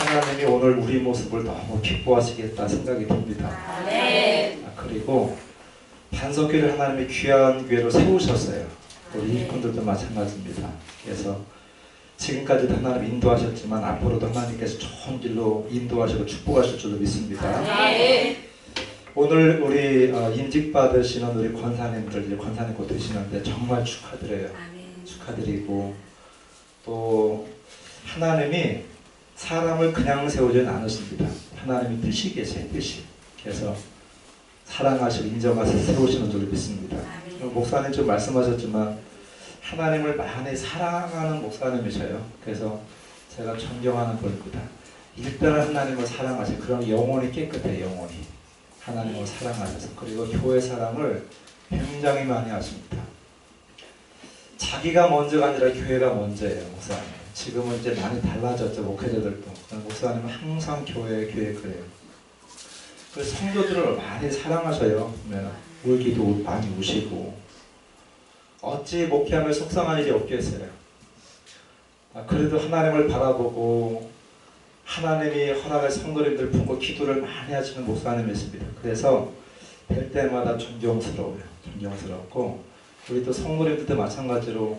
하나님이 오늘 우리 모습을 너무 기뻐하시겠다 생각이 듭니다. 그리고 반석교를 하나님이 귀한 교회로 세우셨어요. 우리 일꾼들도 마찬가지입니다. 그래서 지금까지도 하나님 인도하셨지만 앞으로도 하나님께서 좋은 길로 인도하시고 축복하실 줄로 믿습니다. 오늘 우리 임직 받으시는 우리 권사님들, 이제 권사님 곧 되시는데 정말 축하드려요. 축하드리고 또 하나님이 사람을 그냥 세우지는 않으십니다. 하나님이 뜻이 계세요. 뜻이. 그래서 사랑하시고 인정하셔서 세우시는 줄로 믿습니다. 목사님 좀 말씀하셨지만 하나님을 많이 사랑하는 목사님이셔요. 그래서 제가 존경하는 분입니다. 일단 하나님을 사랑하세요. 그럼 영혼이 깨끗해요. 영혼이. 하나님을 사랑하셔서. 그리고 교회 사랑을 굉장히 많이 하십니다. 자기가 먼저가 아니라 교회가 먼저예요. 목사님. 지금은 이제 많이 달라졌죠. 목회자들도. 목사님은 항상 교회에 그래요. 그래서 성도들을 많이 사랑하셔요. 울기도 많이 우시고 어찌 목회하며 속상한 일이 없겠어요. 그래도 하나님을 바라보고 하나님이 허락할 성도님들 품고 기도를 많이 하시는 목사님이십니다. 그래서 뵐 때마다 존경스러워요. 존경스럽고 우리 또 성도님들도 마찬가지로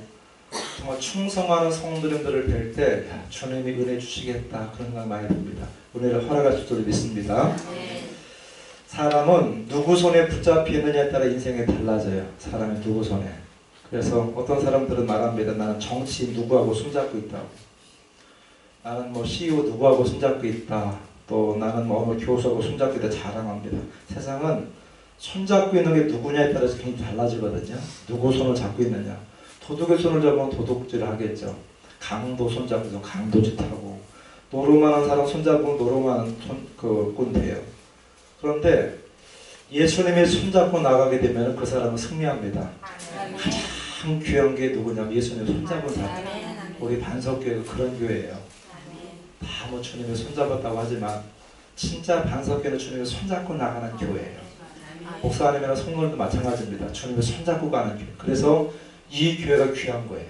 정말 충성하는 성도님들을 뵐 때 주님이 은혜 주시겠다 그런 생각 많이 듭니다. 은혜를 허락하실 줄 믿습니다. 사람은 누구 손에 붙잡히느냐에 따라 인생이 달라져요. 사람이 누구 손에. 그래서 어떤 사람들은 말합니다. 나는 정치인 누구하고 손잡고 있다고. 나는 뭐 CEO 누구하고 손잡고 있다. 또 나는 뭐 어느 교수하고 손잡고 있다 자랑합니다. 세상은 손잡고 있는 게 누구냐에 따라서 굉장히 달라지거든요. 누구 손을 잡고 있느냐. 도둑의 손을 잡으면 도둑질을 하겠죠. 강도 손잡고 강도짓 하고 노름하는 사람 손잡으면 노름하는 꾼 돼요. 그런데 예수님이 손잡고 나가게 되면 그 사람은 승리합니다. 가장 귀한 게 누구냐면 예수님이 손잡은 사람. 우리 반석교회가 그런 교회예요. 다 뭐 주님이 손잡았다고 하지만 진짜 반석교회는 주님이 손잡고 나가는 교회예요. 목사님이나 성도들도 마찬가지입니다. 주님이 손잡고 가는 교회. 그래서 이 교회가 귀한 거예요.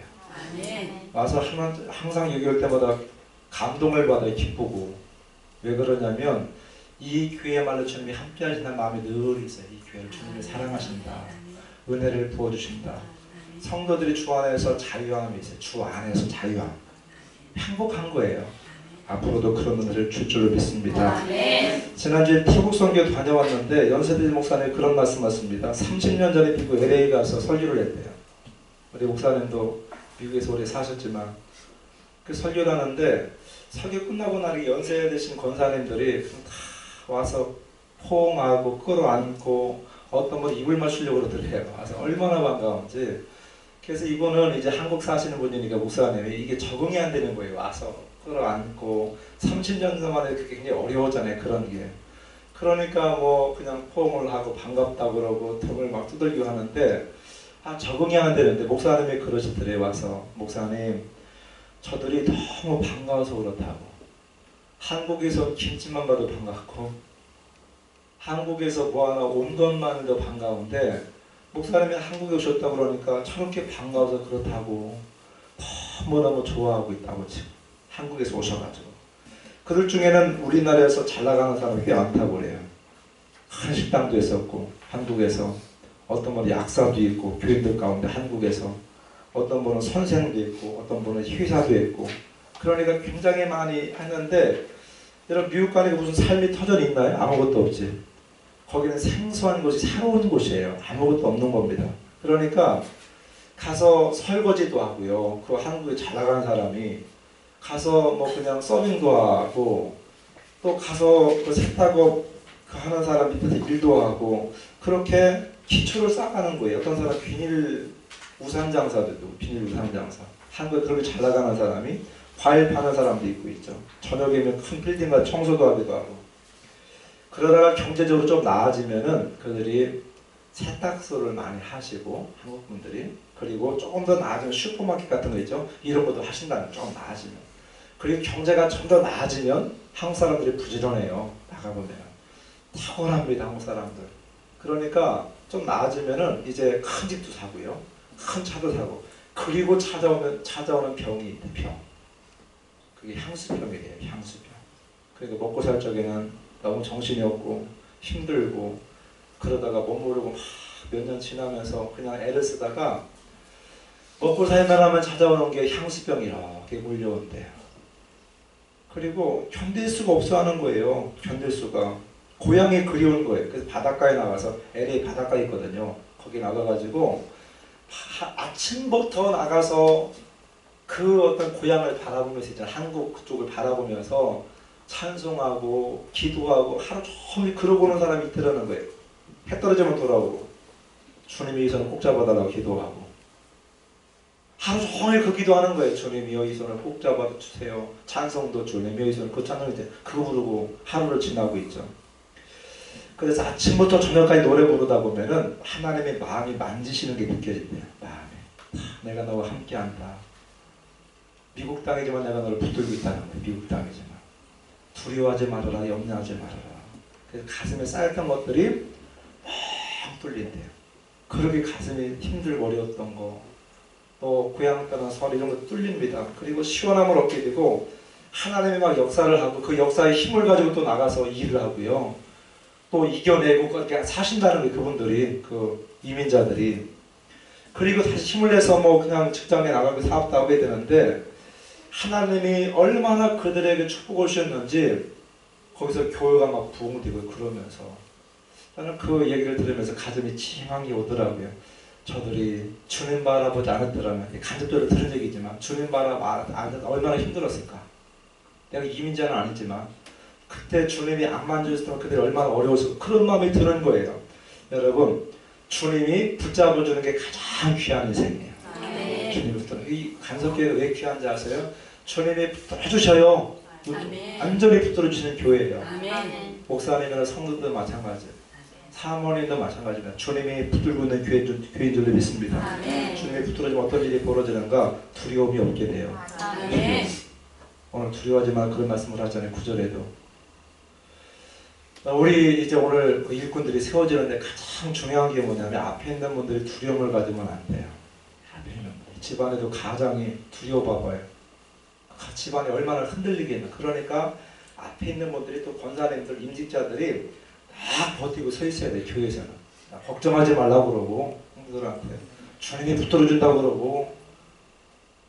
와서 항상 여기 올 때마다 감동을 받아요. 기쁘고. 왜 그러냐면 이 교회야말로 주님이 함께 하신다는 마음이 늘 있어요. 이 교회를 주님이 사랑하신다. 은혜를 부어주신다. 성도들이 주 안에서 자유함이 있어요. 주 안에서 자유함. 행복한 거예요. 앞으로도 그런 은혜를 줄 줄로 믿습니다. 지난주에 태국 선교 다녀왔는데 연세대 목사님이 그런 말씀하셨습니다. 30년 전에 미국 LA 가서 설교를 했대요. 우리 목사님도 미국에서 오래 사셨지만 그 설교를 하는데 설교 끝나고 나니 연세 되신 권사님들이 다 와서 포옹하고 끌어안고 어떤 분 입을 맞추려고 그러더래요. 와서 얼마나 반가운지. 그래서 이분은 이제 한국 사시는 분이니까 목사님이 이게 적응이 안 되는 거예요. 와서 끌어안고 30년 동안에 그게 굉장히 어려웠잖아요. 그런 게. 그러니까 뭐 그냥 포옹을 하고 반갑다고 그러고 등을 막 두들기고 하는데 적응이 안 되는데 목사님이 그러시더래요. 와서 목사님 저들이 너무 반가워서 그렇다고. 한국에서 김치만 봐도 반갑고 한국에서 뭐 하나 온 것만 해도 반가운데 목사님이 한국에 오셨다고 그러니까 저렇게 반가워서 그렇다고 너무너무 좋아하고 있다고 지금 한국에서 오셔가지고 그들 중에는 우리나라에서 잘 나가는 사람이 꽤 많다고 그래요. 큰 식당도 있었고 한국에서 어떤 분은 약사도 있고 교인들 가운데 한국에서 어떤 분은 선생도 있고 어떤 분은 회사도 있고 그러니까 굉장히 많이 했는데 여러분 미국 가니까 무슨 삶이 터전이 있나요? 아무것도 없지. 거기는 생소한 곳이 새로운 곳이에요. 아무것도 없는 겁니다. 그러니까 가서 설거지도 하고요. 그 한국에 잘 나가는 사람이 가서 뭐 그냥 서빙도 하고 또 가서 그 세탁업 그 하는 사람 밑에서 일도 하고 그렇게 기초를 쌓아가는 거예요. 어떤 사람 비닐 우산 장사도 있고 비닐 우산 장사. 한국에 그렇게 잘 나가는 사람이 과일 파는 사람도 있고 있죠. 저녁이면 큰 빌딩가 청소도 하기도 하고. 그러다가 경제적으로 좀 나아지면은 그들이 세탁소를 많이 하시고 한국 분들이 그리고 조금 더 나아지면 슈퍼마켓 같은 거 있죠. 이런 것도 하신다는 조금 나아지면. 그리고 경제가 좀 더 나아지면 한국 사람들이 부지런해요. 나가보면 탁월합니다. 한국 사람들. 그러니까 좀 나아지면은 이제 큰 집도 사고요. 큰 차도 사고. 그리고 찾아오는 병이 있대. 병. 그게 향수병이래요. 향수병. 그러니까 먹고 살 적에는 너무 정신이 없고 힘들고 그러다가 못 모르고 막 몇 년 지나면서 그냥 애를 쓰다가 먹고 살만 하면 찾아오는 게 향수병이 이렇게 몰려온대요. 그리고 견딜 수가 없어 하는 거예요. 견딜 수가. 고향이 그리운 거예요. 그래서 바닷가에 나가서 LA 바닷가에 있거든요. 거기 나가가지고 아침부터 나가서 그 어떤 고향을 바라보면서 이제 한국 그쪽을 바라보면서 찬송하고 기도하고 하루 종일 그러고 오는 사람이 있더라는 거예요. 해 떨어지면 돌아오고 주님이 이 손을 꼭 잡아달라고 기도하고 하루 종일 그 기도하는 거예요. 주님이여 이 손을 꼭 잡아주세요. 찬송도 주님이여 이 손을 그 찬송 이제 그거 부르고 하루를 지나고 있죠. 그래서 아침부터 저녁까지 노래 부르다 보면은 하나님의 마음이 만지시는 게 느껴진대요. 마음에 내가 너와 함께한다. 미국 땅이지만 내가 너를 붙들고 있다는 거예요. 미국 땅이지만 두려워하지 말아라. 염려하지 말아라. 그래서 가슴에 쌓였던 것들이 막 뚫린대요. 그렇게 가슴이 힘들고 어려웠던 거, 또 고향 떠난 설 이런 거 뚫립니다. 그리고 시원함을 얻게 되고 하나님이 막 역사를 하고 그 역사의 힘을 가지고 또 나가서 일을 하고요. 또 이겨내고 그렇게 사신다는 거예요. 그분들이 그 이민자들이. 그리고 다시 힘을 내서 뭐 그냥 직장에 나가고 사업도 하게 되는데 하나님이 얼마나 그들에게 축복을 주셨는지 거기서 교회가 막 부흥되고 그러면서 저는 그 얘기를 들으면서 가슴이 찡한 게 오더라고요. 저들이 주님 바라보지 않았더라면 간접적으로 들은 얘기지만 주님 바라보지 않았더라면 얼마나 힘들었을까. 내가 이민자는 아니지만 그때 주님이 안 만져줬으면 그들이 얼마나 어려웠을까. 그런 마음이 드는 거예요. 여러분 주님이 붙잡아주는 게 가장 귀한 인생이에요. 주님이 붙들어. 이 간섭교회가 왜 귀한지 아세요? 주님이 붙들어주셔요. 완전히 붙들어주시는 교회예요. 목사님이나 성도도 마찬가지예요. 사모님도 마찬가지입니다. 주님이 붙들고 있는 교회인 줄로 믿습니다. 아멘. 주님이 붙들어지면 어떤 일이 벌어지는가? 두려움이 없게 돼요. 두려움. 오늘 두려워하지 마 그런 말씀을 하잖아요. 9절에도. 우리 이제 오늘 일꾼들이 세워지는데 가장 중요한 게 뭐냐면 앞에 있는 분들이 두려움을 가지면 안 돼요. 앞에 있는 분들. 집안에도 가장이 두려워봐봐요. 집안이 얼마나 흔들리겠나. 그러니까 앞에 있는 분들이 또 권사님들, 임직자들이 다 버티고 서 있어야 돼. 교회에서는 걱정하지 말라고 그러고 형들한테 주님이 붙들어준다고 그러고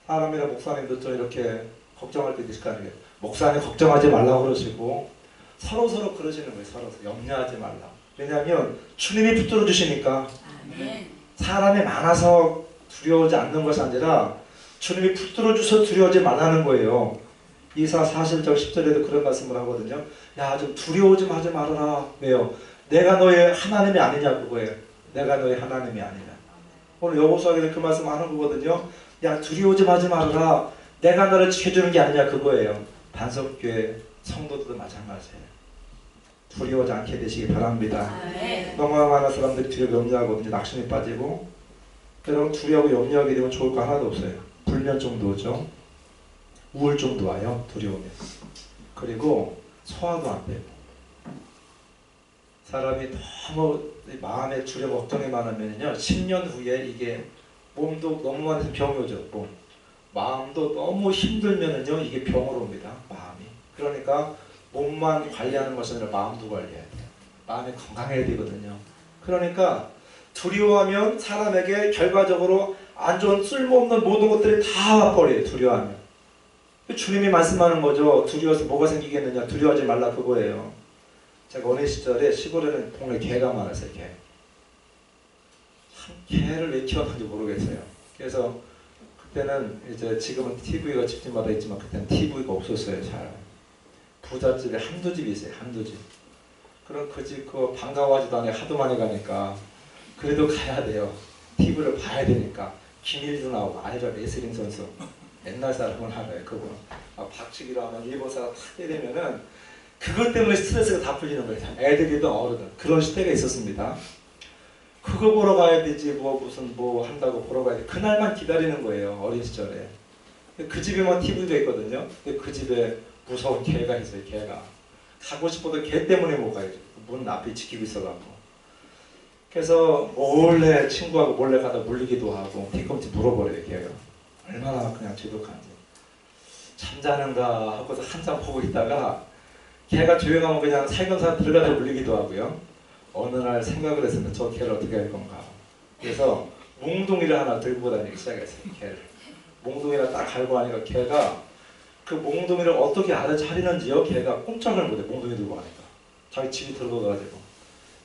사람이나 목사님도 좀 이렇게 걱정할 때도 있을 거 아니에요. 목사님 걱정하지 말라고 그러시고 서로 그러시는 거예요. 서로 염려하지 말라. 왜냐하면 주님이 붙들어주시니까. 사람이 많아서 두려워하지 않는 것이 아니라 주님이 붙들어주셔서 두려워하지 말라는 거예요. 이사 40장 10절에도 그런 말씀을 하거든요. 야, 좀 두려워 좀 하지 말아라. 왜요? 내가 너의 하나님이 아니냐 그거예요. 내가 너의 하나님이 아니냐. 오늘 여호수아에서 그 말씀 하는 거거든요. 야, 두려워 좀 하지 말아라. 내가 너를 지켜주는 게 아니냐 그거예요. 반석교회 성도들도 마찬가지예요. 두려워하지 않게 되시기 바랍니다. 너무 많은 사람들이 두려워 염려하거든요. 낙심이 빠지고. 여러분 두려워하고 염려하게 되면 좋을 거 하나도 없어요. 불면증도 오죠. 우울증도 와요. 두려우면. 그리고 소화도 안 되고. 사람이 너무 마음에 두려움 걱정이 많으면요 10년 후에 이게 몸도 너무 많아서 병이 오죠. 몸. 마음도 너무 힘들면은요 이게 병으로 옵니다. 마음이. 그러니까 몸만 관리하는 것이 아니라 마음도 관리해야 돼요. 마음이 건강해야 되거든요. 그러니까 두려워하면 사람에게 결과적으로 안 좋은 쓸모없는 모든 것들이 다 와버려요. 두려워하면. 주님이 말씀하는 거죠. 두려워서 뭐가 생기겠느냐. 두려워하지 말라 그거예요. 제가 어린 시절에 시골에는 동네 개가 많았어요. 개. 참 개를 왜 키웠는지 모르겠어요. 그래서 그때는 이제 지금은 TV가 집집마다 있지만 그때는 TV가 없었어요. 잘. 부잣집에 한두 집이 있어요. 한두 집. 그럼 그 집 그 반가워하지도 않아요. 하도 많이 가니까. 그래도 가야 돼요. TV를 봐야 되니까. 김일도 나오고 아이라 레슬링 선수. 옛날 사람은 알아요. 그거. 박치기로 하면 일본 사람 탁 때리면은 그것 때문에 스트레스가 다 풀리는 거예요. 애들이든 어른들. 그런 시대가 있었습니다. 그거 보러 가야 되지 무슨 한다고 보러 가야 돼. 그날만 기다리는 거예요. 어린 시절에. 그 집에만 TV도 있거든요. 근데 그 집에 무서운 개가 있어요. 개가. 가고 싶어도 개 때문에 못 가요. 문 앞에 지키고 있어갖고. 그래서 몰래 친구하고 몰래 가다 물리기도 하고 뒤꿈치 물어버려요. 개가. 얼마나 그냥 지독한지. 잠자는가 하고서 한참 보고 있다가 개가 조용하면 그냥 살금살 들어가다 물리기도 하고요. 어느 날 생각을 했으면 저 개를 어떻게 할 건가. 그래서 몽둥이를 하나 들고 다니기 시작했어요. 개를. 몽둥이를 딱 갈고 하니까 개가 그 몽둥이를 어떻게 알아차리는지요. 개가 꼼짝을 못해. 몽둥이 들고 가니까. 자기 집이 들어가가지고.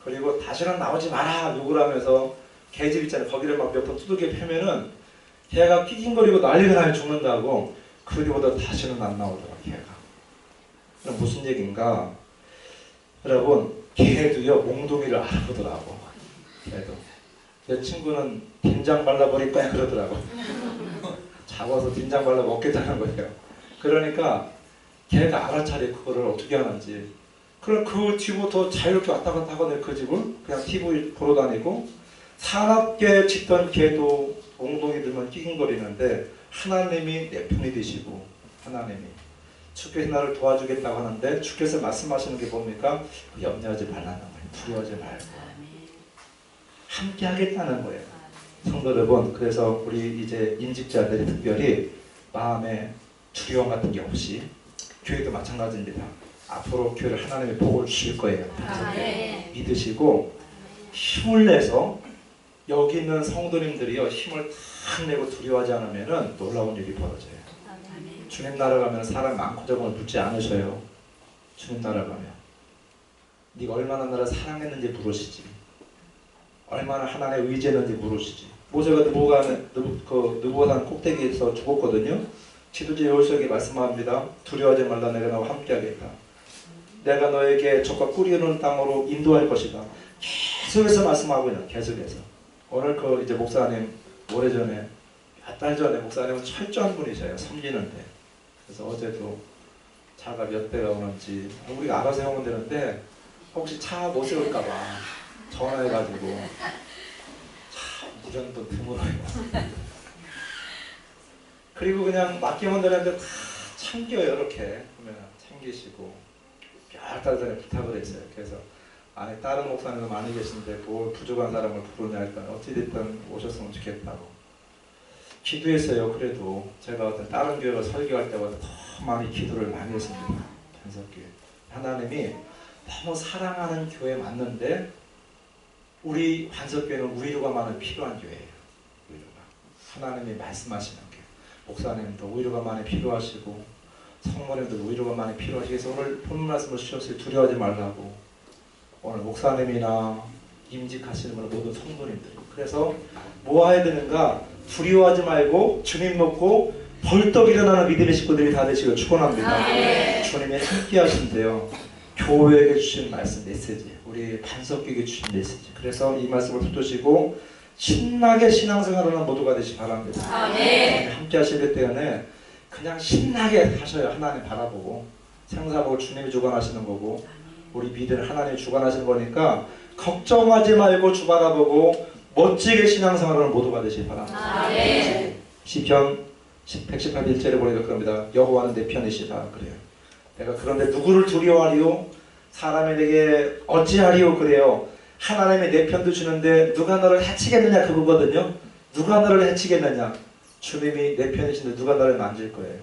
그리고 다시는 나오지 마라 욕을 하면서 개집 있잖아요. 거기를 막 몇 번 두들겨 패면은 개가 낑낑거리고 난리가 나면 죽는다고. 그 뒤보다 다시는 안 나오더라 개가. 그럼 무슨 얘기인가? 여러분 개도요 몽둥이를 알아보더라고. 개도. 내 친구는 된장 발라버릴 거야 그러더라고. 잡아서 된장 발라 먹겠다는 거예요. 그러니까 걔가 알아차리 그거를 어떻게 하는지. 그럼 그 뒤부터 자유롭게 왔다 갔다 하거든요. 그 집을 그냥 TV 보러 다니고. 사납게 짖던 개도 몽둥이 들면 낑낑거리는데 하나님이 내 편이 되시고 하나님이 주께서 나를 도와주겠다고 하는데 주께서 말씀하시는 게 뭡니까? 염려하지 말라는 거예요. 두려워하지 말고 함께 하겠다는 거예요. 성도 여러분, 그래서 우리 이제 임직자들이 특별히 마음에 두려움 같은 게 없이 교회도 마찬가지입니다. 앞으로 교회를 하나님의 복을 주실 거예요. 믿으시고 힘을 내서 여기 있는 성도님들이요 힘을 탁 내고 두려워하지 않으면 놀라운 일이 벌어져요. 주님 나라 가면 사람 많고 적음을 묻지 않으셔요. 주님 나라 가면 네가 얼마나 나를 사랑했는지 물으시지. 얼마나 하나님의 의지했는지 물으시지. 모세가 느보산 꼭대기에서 죽었거든요. 지도자 여호수아에게 말씀합니다. 두려워하지 말라. 내가 너와 함께하겠다. 내가 너에게 적과 꿀이 흐르는 땅으로 인도할 것이다. 계속해서 말씀하고 있는 계속해서. 오늘 이제 목사님 오래전에 몇 달 전에 목사님은 철저한 분이셔요. 섬기는데. 그래서 어제도 차가 몇 대가 오는지 우리가 알아서 해오면 되는데 혹시 차 못 세울까봐 전화해가지고 참 이런 분 드물어요. 그리고 그냥 맡기면 되는데 다 챙겨요. 이렇게 보면 챙기시고 몇 달 전에 부탁을 했어요. 그래서 안에 다른 목사님도 많이 계신데 뭘 부족한 사람을 부르냐 했더니 어찌됐든 오셨으면 좋겠다고 기도했어요. 그래도 제가 어떤 다른 교회가 설교할 때보다 더 많이 기도를 많이 했습니다. 반석교회. 하나님이 너무 사랑하는 교회 맞는데 우리 반석교회는 위로가 많은 필요한 교회예요. 위로가. 하나님이 말씀하시는 게 목사님도 위로가 많이 필요하시고 성모님도 위로가 많이 필요하시고 오늘 본문 말씀을 주셨어요. 두려워하지 말라고. 오늘 목사님이나 임직하시는 분은 모든 성도님들. 그래서 뭐 해야 되는가? 두려워하지 말고 주님 먹고 벌떡 일어나는 믿음의 식구들이 다 되시길 축원합니다. 주님이 함께 하신대요. 교회에게 주신 말씀 메시지, 우리 반석교에게 주신 메시지. 그래서 이 말씀을 붙드시고 신나게 신앙생활하는 모두가 되시기 바랍니다. 함께 하시기 때문에 그냥 신나게 하셔요. 하나님 바라보고 생사복을 주님이 주관하시는 거고 우리 믿음을 하나님이 주관하시는 거니까 걱정하지 말고 주 바라보고 멋지게 신앙생활하는 모두가 되시기 바랍니다. 시편 118편 1절에 보니까 그럽니다. 여호와는 내 편이시다 그래요. 내가 그런데 누구를 두려워하리요? 사람이 내게 어찌하리요? 그래요. 하나님이 내 편도 주는데 누가 너를 해치겠느냐 그거거든요. 누가 너를 해치겠느냐. 주님이 내 편이신데 누가 너를 만질 거예요.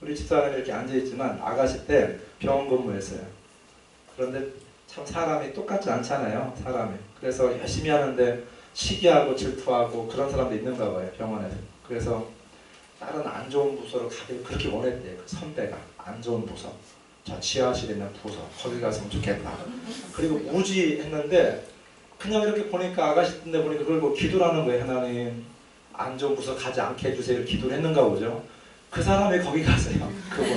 우리 집사람이 이렇게 앉아있지만 아가씨 때 병원 근무했어요. 그런데 참 사람이 똑같지 않잖아요. 사람이. 그래서 열심히 하는데 시기하고 질투하고 그런 사람도 있는가 봐요. 병원에서. 그래서 다른 안 좋은 부서로 가길 그렇게 원했대요. 그 선배가. 안 좋은 부서. 저 지하실에 있는 부서. 거기 갔으면 좋겠다. 그리고 무지했는데 그냥 이렇게 보니까 아가씨 때 보니까 그걸 뭐 기도를 하는 거예요. 하나님 안 좋은 부서 가지 않게 해주세요. 이렇게 기도를 했는가 보죠. 그 사람이 거기 갔어요. 그분.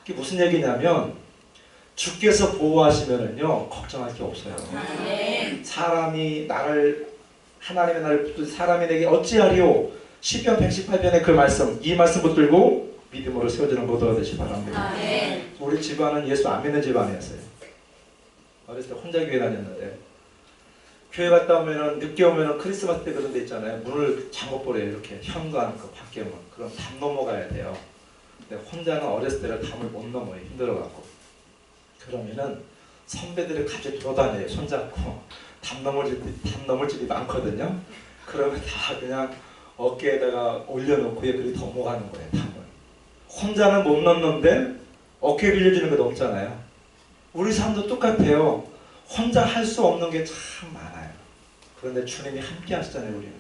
그게 무슨 얘기냐면 주께서 보호하시면은요 걱정할 게 없어요. 사람이 나를 하나님의 나를 붙든 사람이 내게 어찌하리요? 시편 118편의 그 말씀 이 말씀 붙들고 믿음으로 세워지는 모두가 되시기 바랍니다. 우리 집안은 예수 안 믿는 집안이었어요. 어렸을 때 혼자 교회 다녔는데 교회 갔다 오면은 늦게 오면은 크리스마스 때 그런 데 있잖아요. 문을 잠궈버려요. 이렇게 현관 그 밖에 문. 그럼 담 넘어가야 돼요. 근데 혼자는 어렸을 때를 담을 못 넘어요. 힘들어갖고. 그러면은 선배들이 같이 돌아다녀요. 손잡고 담 넘을 집이 많거든요. 그러면 다 그냥 어깨에다가 올려놓고 그리 넘어가는 거예요. 담을. 혼자는 못 넘는데 어깨 빌려주는 게 없잖아요. 우리 삶도 똑같아요. 혼자 할 수 없는 게 참 많아요. 그런데 주님이 함께 하시잖아요. 우리는.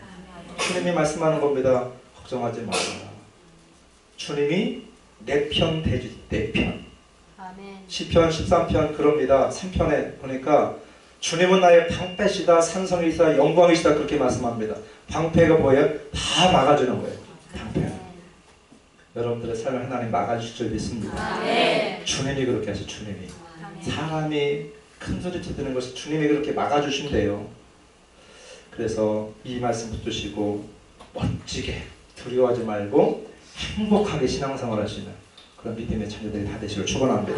주님이 말씀하는 겁니다. 걱정하지 마라. 주님이 내 편 대주지. 내 편. 시편 13편 그럽니다. 3편에 보니까 주님은 나의 방패시다, 산성이시다, 영광이시다 그렇게 말씀합니다. 방패가 뭐예요? 다 막아주는 거예요. 방패. 여러분들의 삶을 하나님 막아주실 줄 믿습니다. 주님이 그렇게 하셔. 주님이. 사람이 큰 소리쳐 드는 것을 주님이 그렇게 막아주신대요. 그래서 이 말씀 붙드시고 멋지게 두려워하지 말고 행복하게 신앙생활 하시는 그런 믿음의 자녀들이 다 되시길 축원합니다.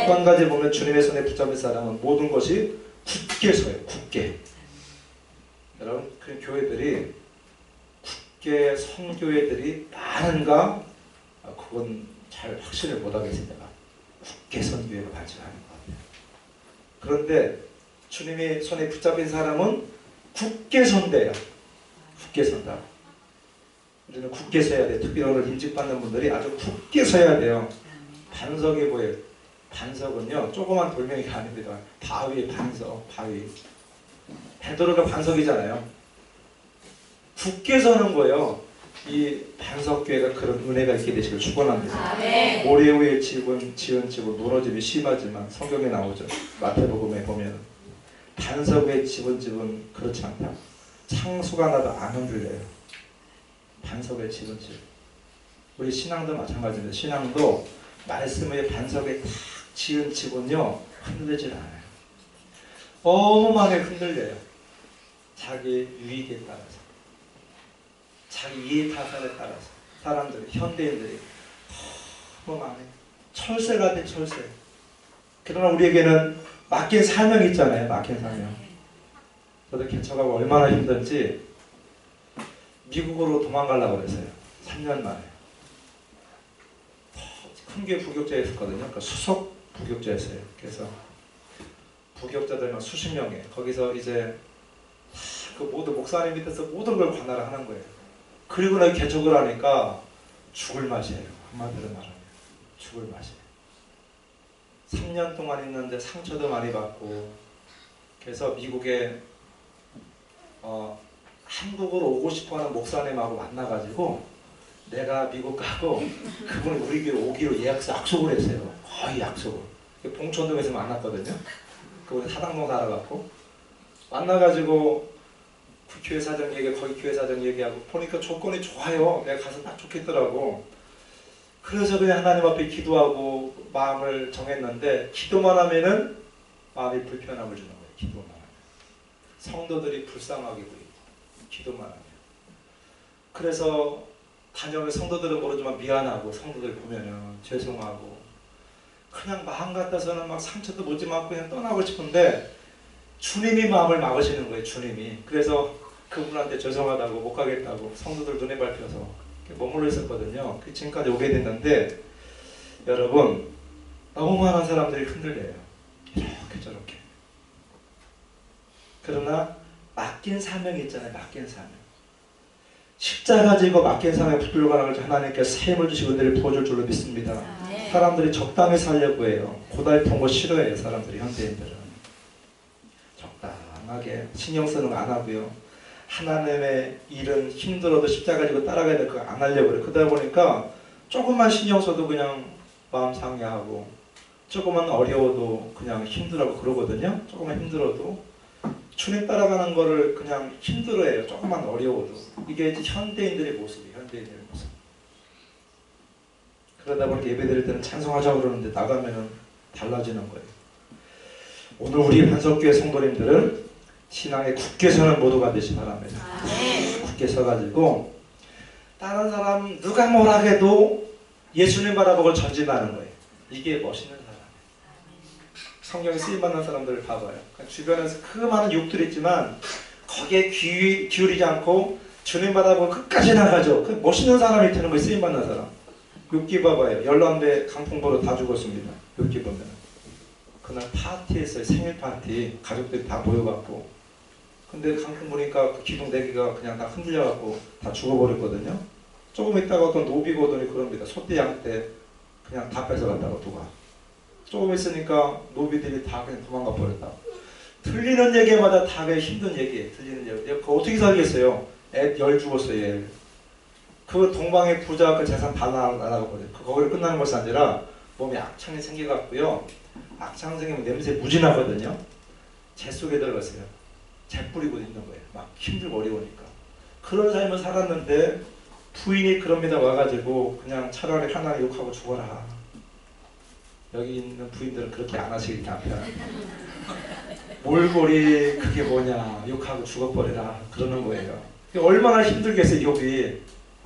또 한 가지 보면 주님의 손에 붙잡힌 사람은 모든 것이 굳게 서요. 굳게. 여러분 그 교회들이 굳게 선 교회들이 많은가? 그건 잘 확신을 못하겠습니다. 굳게 선 교회가 많지 않은 것 같아요. 그런데 주님의 손에 붙잡힌 사람은 굳게 선대요. 굳게 선다. 우리는 굳게 서야 돼요. 특히 오늘 임직받는 분들이 아주 굳게 서야 돼요. 반석이 뭐예요? 반석은요 조그만 돌멩이가 아닙니다. 바위, 반석, 바위. 베드로가 반석이잖아요. 굳게 서는 거예요. 이 반석교회가 그런 은혜가 있게 되시길 축원합니다. 모래 위에 지은 집은 무너짐이 심하지만 성경에 나오죠. 마태복음에 보면 반석 위에 지은 집은 그렇지 않다. 창수가 나도 안 흔들려요. 반석에 지은 집. 우리 신앙도 마찬가지입니다. 신앙도 말씀 위에 반석에 탁 지은 집은요 흔들리질 않아요. 너무 많이 흔들려요. 자기 유익에 따라서, 자기 이해 타산에 따라서 사람들이, 현대인들이 너무 많이 철새 같은 철새. 그러나 우리에게는 맡긴 사명이 있잖아요. 맡긴 사명. 저도 개척하고 얼마나 힘든지 미국으로 도망가려고 그랬어요. 3년 만에. 큰 교회 부격자였었거든요. 그러니까 수석 부격자였어요. 그래서 부격자들만 수십 명이에요. 거기서 이제 그 모든 목사님 밑에서 모든 걸 관할을 하는 거예요. 그리고 나 개척을 하니까 죽을 맛이에요. 한마디로 말하면 죽을 맛이에요. 3년 동안 있는데 상처도 많이 받고, 그래서 미국에 한국으로 오고 싶어하는 목사님하고 만나가지고 내가 미국 가고 그분이 우리 교회 오기로 약속을 했어요. 거의 약속을. 봉천동에서 만났거든요. 그분이 사당동 살아갖고 만나가지고 그 교회 사장 얘기, 거기 교회 사장 얘기하고 보니까 조건이 좋아요. 내가 가서 딱 좋겠더라고. 그래서 그냥 하나님 앞에 기도하고 마음을 정했는데, 기도만 하면은 마음이 불편함을 주는 거예요. 기도만 하면. 성도들이 불쌍하게 보이고 기도만 하면. 그래서 다녀오면 성도들은 모르지만 미안하고, 성도들 보면은 죄송하고, 그냥 마음 같아서는 막 상처도 묻지 않고 그냥 떠나고 싶은데 주님이 마음을 막으시는 거예요. 주님이. 그래서 그분한테 죄송하다고 못 가겠다고 성도들 눈에 밟혀서 머물러 있었거든요. 지금까지 오게 됐는데, 여러분 너무 많은 사람들이 흔들려요. 이렇게 저렇게. 그러나 맡긴 사명이 있잖아요. 맡긴 사명. 십자가 지고 맡긴 사명에 붙들고 가는 걸 하나님께서 새 힘을 주시고 은혜를 부어줄 줄로 믿습니다. 사람들이 적당히 살려고 해요. 고달픈 거 싫어해요. 사람들이, 현대인들은. 적당하게 신경 쓰는 거 안 하고요. 하나님의 일은 힘들어도 십자가 지고 따라가야 될 거 안 하려고 그래요. 그러다 보니까 조금만 신경 써도 그냥 마음 상해하고, 조금만 어려워도 그냥 힘들어하고 그러거든요. 조금만 힘들어도 주님 따라가는 거를 그냥 힘들어해요. 조금만 어려워도. 이게 현대인들의 모습이에요. 현대인들의 모습. 그러다 보니까 예배 드릴 때는 찬송하자고 그러는데 나가면은 달라지는 거예요. 오늘 우리 반석교회 성도님들은 신앙에 굳게 서는 모두가 되시 바랍니다. 굳게 서가지고 다른 사람 누가 뭐라 해도 예수님 바라보고 전진하는 거예요. 이게 멋있는 사람이에요. 성경에 쓰임받는 사람들을 봐봐요. 주변에서 그 많은 욕들이 있지만 거기에 귀 기울이지 않고 주님 바라보고 끝까지 나가죠. 그 멋있는 사람이 되는 거예요. 쓰임받는 사람. 욥기 봐봐요. 열람배 강풍보로 다 죽었습니다. 욥기 보면. 그날 파티했어요. 생일 파티. 가족들이 다 모여갖고. 근데 강풍 보니까 그 기둥 4개가 그냥 다 흔들려갖고 다 죽어버렸거든요. 조금 있다가 어떤 노비거든이 그럽니다. 소떼 양떼 그냥 다 뺏어갔다고 누가. 조금 있으니까 노비들이 다 그냥 도망가 버렸다. 들리는 얘기마다 다 그냥 힘든 얘기예요. 들리는 얘기. 그거 어떻게 살겠어요? 애 10 죽었어요. 얘. 그 동방의 부자 그 재산 다 날아가 버려요. 거기로 끝나는 것이 아니라 몸에 악창이 생겨갖고요. 악창 생기면 냄새 무진하거든요. 재 속에 들어갔어요. 재 뿌리고 있는 거예요. 막 힘들고 어려우니까. 그런 삶을 살았는데 부인이 그럽니다 와가지고 그냥 차라리 하나님 욕하고 죽어라. 여기 있는 부인들은 그렇게 안 하시길 남편. 몰골이 그게 뭐냐 욕하고 죽어버리라 그러는 거예요. 얼마나 힘들겠어요 욥이.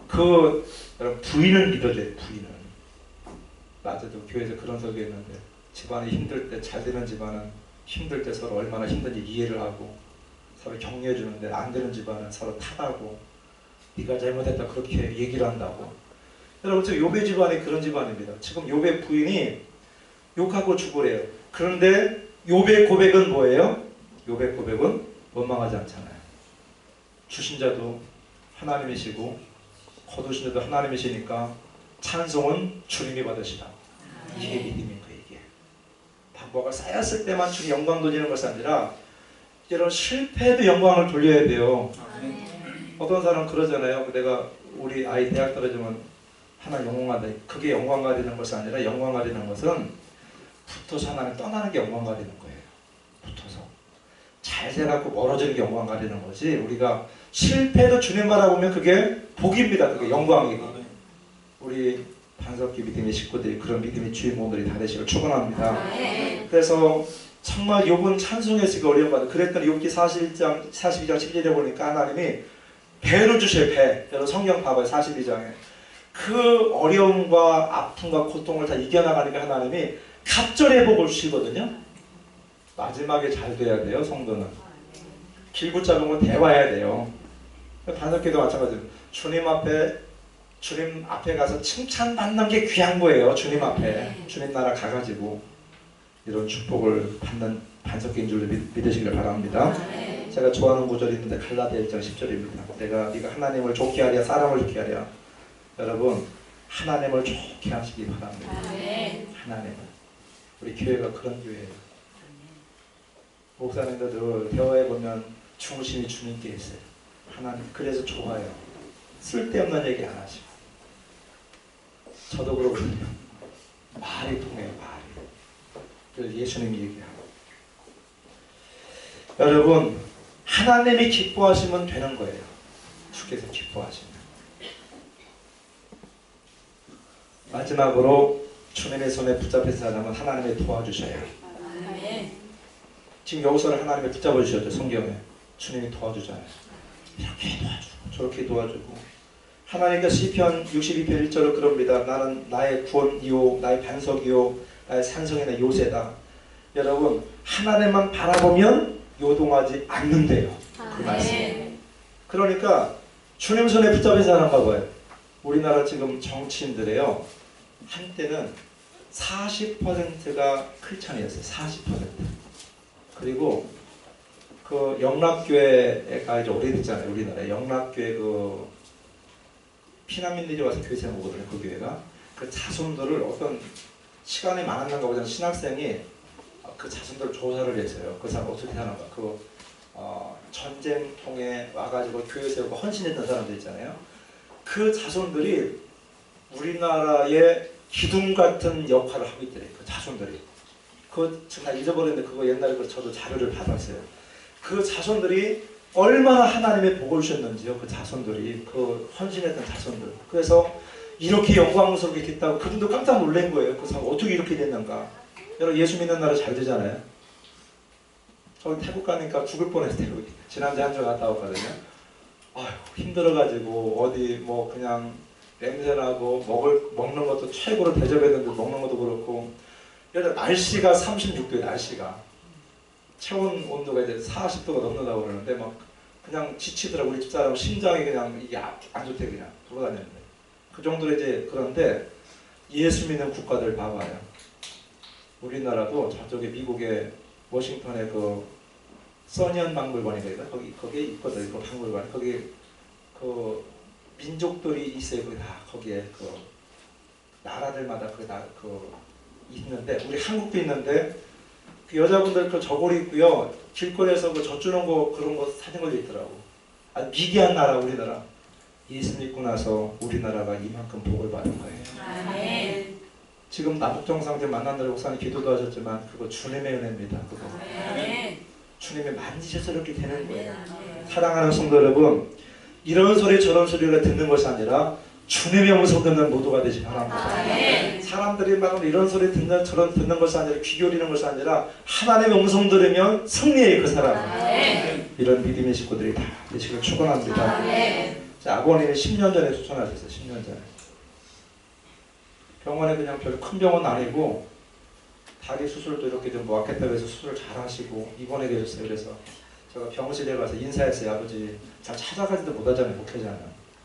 그 부인을 믿어줘요. 부인을. 낮에도 교회에서 그런 설교 했는데 집안이 힘들 때 잘 되는 집안은 힘들 때 서로 얼마나 힘든지 이해를 하고 서로 격려해 주는데 안 되는 집안은 서로 탓하고 네가 잘못했다 그렇게 얘기를 한다고. 여러분 지금 욥의 집안이 그런 집안입니다. 지금 욥의 부인이 욕하고 죽으래요. 그런데 욥의 고백은 뭐예요? 욥의 고백은 원망하지 않잖아요. 주신 자도 하나님이시고 거두신 자도 하나님이시니까 찬송은 주님이 받으시라. 이게 믿음인 거예요. 이게 뭐가 쌓였을 때만 주님 영광 돌리는 것이 아니라 이런 실패에도 영광을 돌려야 돼요. 어떤 사람은 그러잖아요. 내가 우리 아이 대학 떨어지면 하나 영광하다. 그게 영광가 되는 것이 아니라 영광가 되는 것은 붙어서 하나님 떠나는 게 영광가 되는 거예요. 붙어서 잘 돼갖고 멀어지는 게 영광가 되는 거지. 우리가 실패도 주님 바라보면 그게 복입니다. 그게 영광이고. 우리 반석기 믿음의 식구들이 그런 믿음의 주인공들이 다 되시길 축원합니다. 그래서 정말 욥은 찬송해서기 어려운 것 같아요. 그랬더니 욥기 42장 12절에 보니까 하나님이 배를 주실 배. 여러분 성경 봐봐요. 42장에. 그 어려움과 아픔과 고통을 다 이겨나가니까 하나님이 갑절의 복을 주시거든요. 마지막에 잘 돼야 돼요. 성도는. 길고 짧은 건 대화해야 돼요. 반석기도 마찬가지로 주님 앞에 가서 칭찬받는 게 귀한 거예요. 주님 앞에. 주님 나라 가가지고 이런 축복을 받는 반석기인 줄로 믿으시길 바랍니다. 제가 좋아하는 구절이 있는데 갈라디아 1장 10절입니다. 네가 하나님을 좋게 하랴 사람을 좋게 하랴. 여러분 하나님을 좋게 하시기 바랍니다. 하나님을. 우리 교회가 그런 교회예요. 목사님도 늘 대화해보면 중심이 주님께 있어요. 하나님 그래서 좋아요. 쓸데없는 얘기 안 하시고. 저도 그러거든요. 말이 통해요. 말이. 그래서 예수님이 얘기하고. 여러분 하나님이 기뻐하시면 되는 거예요. 주께서 기뻐하시면. 마지막으로 주님의 손에 붙잡힌 사람은 하나님이 도와주셔야. 지금 여호수아를 하나님이 붙잡아 주셨죠. 성경에. 주님이 도와주잖아요. 이렇게 도와주고 저렇게 도와주고. 하나님께서 시편 62편 1절로 그럽니다. 나는 나의 구원이요 나의 반석이요 나의 산성이나 요새다. 여러분 하나님만 바라보면 요동하지 않는데요. 그 말씀. 그러니까 주님 손에 붙잡힌 사람 봐봐요. 우리나라 지금 정치인들이에요. 한때는 40%가 크리스찬이었어요. 40%. 그리고 그 영락교회가 이제 오래됐잖아요. 우리나라에 영락교회 그 피난민들이 와서 교회 세우거든요. 그 교회가 그 자손들을 어떤 시간이 많았는가 보다 신학생이 그 자손들을 조사를 했어요. 그 사람 어떻게 사는가. 전쟁통에 와가지고 교회 세우고 헌신했던 사람들 있잖아요. 그 자손들이 우리나라의 기둥 같은 역할을 하고 있더래요. 그 자손들이. 그거 지금 다 잊어버렸는데 그거 옛날에 저도 자료를 받았어요. 그 자손들이 얼마나 하나님의 복을 주셨는지요. 그 자손들이. 그 헌신했던 자손들. 그래서 이렇게 영광스럽게 됐다고 그분도 깜짝 놀란 거예요. 그 사람 어떻게 이렇게 됐는가. 여러분 예수 믿는 나라 잘 되잖아요. 저 태국 가니까 죽을 뻔했어요. 지난주에 한 주 갔다 왔거든요. 아휴 힘들어가지고 어디 뭐 그냥 냄새나고 먹는 것도 최고로 대접했는데 먹는 것도 그렇고 날씨가 36도에 날씨가 체온 온도가 이제 40도가 넘는다고 그러는데 막 그냥 지치더라고. 우리 집사람 심장이 그냥 이게 안 좋대 그냥 돌아다녔는데 그 정도로 이제. 그런데 예수 믿는 국가들 봐봐요. 우리나라도 저쪽에 미국의 워싱턴에 그 써니언 박물관인가 거기에 있거든. 그 박물관 거기 그 민족들이 있어요. 거기 다 거기에 그 나라들마다 있는데 우리 한국도 있는데 그 여자분들 그 저고리 입고요 길거리에서 그 젖주는 거 그런 거 사진 걸려 있더라고. 아주 미개한 나라 우리나라. 예수 믿고 나서 우리나라가 이만큼 복을 받은 거예요. 아멘. 지금 남북정상들 만난다고 목사님 기도도 하셨지만 그거 주님의 은혜입니다. 그거. 아멘. 주님이 만지셔서 이렇게 되는 거예요. 사랑하는 성도 여러분, 이런 소리 저런 소리를 듣는 것이 아니라 주님의 음성 듣는 모두가 되시기 바랍니다. 아멘. 사람들이 막 이런 소리 듣는 저런 듣는 것이 아니라 귀 기울이는 것이 아니라 하나님의 음성 들으면 승리해요 그 사람은. 아멘. 이런 믿음의 식구들이 다 되시길 축원합니다. 아멘. 자, 아버님이 10년 전에 추천하셨어요. 10년 전에. 병원에 그냥 별 큰 병원 아니고 다리 수술도 이렇게 좀 왔겠다고 해서 수술을 잘 하시고 입원해 계셨어요. 그래서 제가 병실에 가서 인사했어요. 아버지 잘 찾아가지도 못하잖아요. 목회자는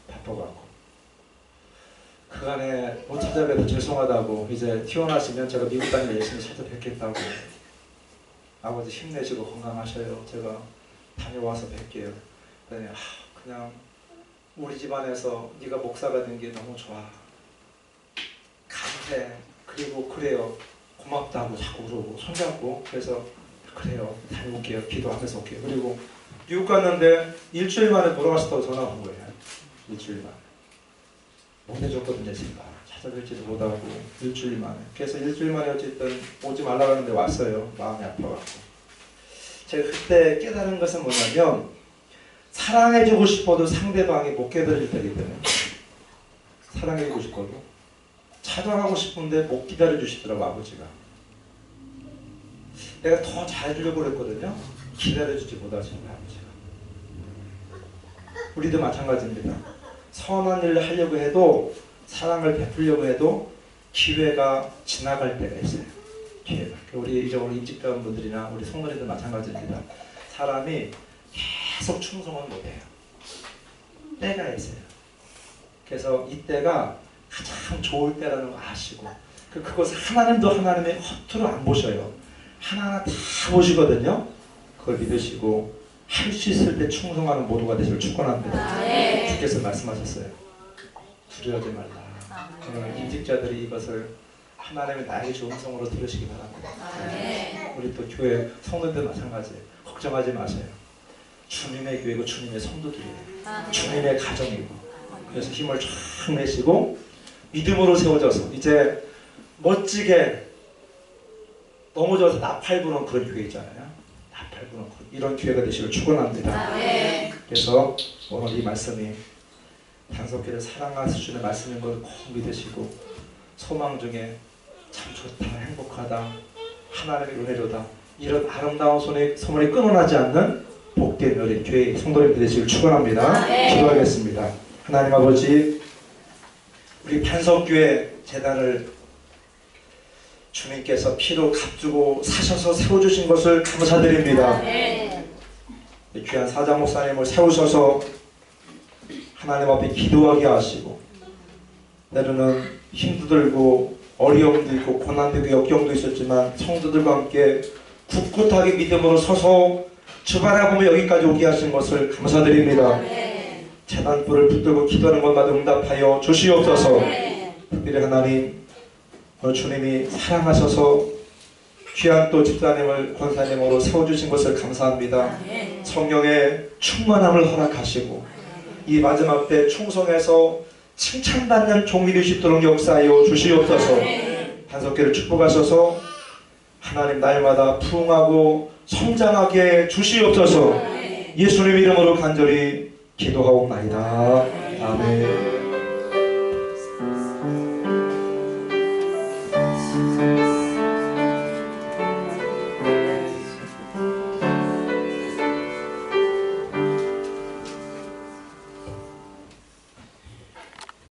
바빠갖고. 그간에 못 찾아뵈서 죄송하다고 이제 튀어나시면 제가 미국 다니면 열심히 찾아뵙겠다고. 아버지 힘내시고 건강하셔요. 제가 다녀와서 뵐게요. 그랬더니 그냥 우리 집안에서 네가 목사가 된 게 너무 좋아. 감사해. 그리고 그래요. 고맙다고 자꾸 그러고 손잡고 그래서 그래요. 다녀올게요. 기도하면서 올게요. 그리고 미국 갔는데 일주일 만에 돌아가셨다고 전화 온 거예요. 일주일 만에. 보내줬거든요. 제가 찾아뵐지도 못하고 일주일 만에. 그래서 일주일 만에 어쨌든 오지 말라고 하는데 왔어요. 마음이 아파갖고. 제가 그때 깨달은 것은 뭐냐면 사랑해주고 싶어도 상대방이 못 깨달을 때이기 때문에 사랑해주고 싶어도 찾아가고 싶은데 못 기다려주시더라고 아버지가. 내가 더 잘해주려고 그랬거든요. 기다려주지 못하시는 아버지가. 우리도 마찬가지입니다. 선한 일을 하려고 해도 사랑을 베풀려고 해도 기회가 지나갈 때가 있어요. 기회가. 우리 임직자원 분들이나 우리 성도님들 마찬가지입니다. 사람이 계속 충성은 못해요. 때가 있어요. 그래서 이때가 가장 좋을 때라는 거 아시고 그것을 하나님도 하나님의 허투루 안 보셔요. 하나하나 다 보시거든요. 그걸 믿으시고 할 수 있을 때 충성하는 모두가 되시길 축원합니다. 주께서 말씀하셨어요. 두려워하지 말라. 임직자들이 이것을 하나님의 나에게 좋은 성으로 들으시기 바랍니다. 우리 또 교회 성도들 마찬가지예요. 걱정하지 마세요. 주님의 교회고 주님의 성도들이에요. 주님의 가정이고 그래서 힘을 쫙 내시고 믿음으로 세워져서 이제 멋지게 넘어져서 나팔 부는 그런 교회 있잖아요. 나팔 부는 이런 교회가 되시길 축원합니다. 그래서 오늘 이 말씀이 단속교를 사랑하시는 말씀인 걸 꼭 믿으시고 소망 중에 참 좋다, 행복하다, 하나님의 은혜로다 이런 아름다운 소문이 끊어나지 않는 복된 어린 교회 성도님들 되시길 축원합니다. 기도하겠습니다. 하나님 아버지, 우리 반석교회 재단을 주님께서 피로 값주고 사셔서 세워주신 것을 감사드립니다. 귀한 사장 목사님을 세우셔서 하나님 앞에 기도하게 하시고 때로는 힘도 들고 어려움도 있고 고난도 있고 역경도 있었지만 성도들과 함께 굳굳하게 믿음으로 서서 주바라 보며 여기까지 오게 하신 것을 감사드립니다. 재단불을 붙들고 기도하는 것마다 응답하여 주시옵소서. 특별히 하나님 오늘 주님이 사랑하셔서 귀한 또 집사님을 권사님으로 세워주신 것을 감사합니다. 성령의 충만함을 허락하시고 이 마지막 때 충성해서 칭찬받는 종이 될 수 있도록 역사하여 주시옵소서. 반석교를 축복하셔서 하나님 날마다 부흥하고 성장하게 주시옵소서. 예수님 이름으로 간절히 기도하옵나이다. 아멘.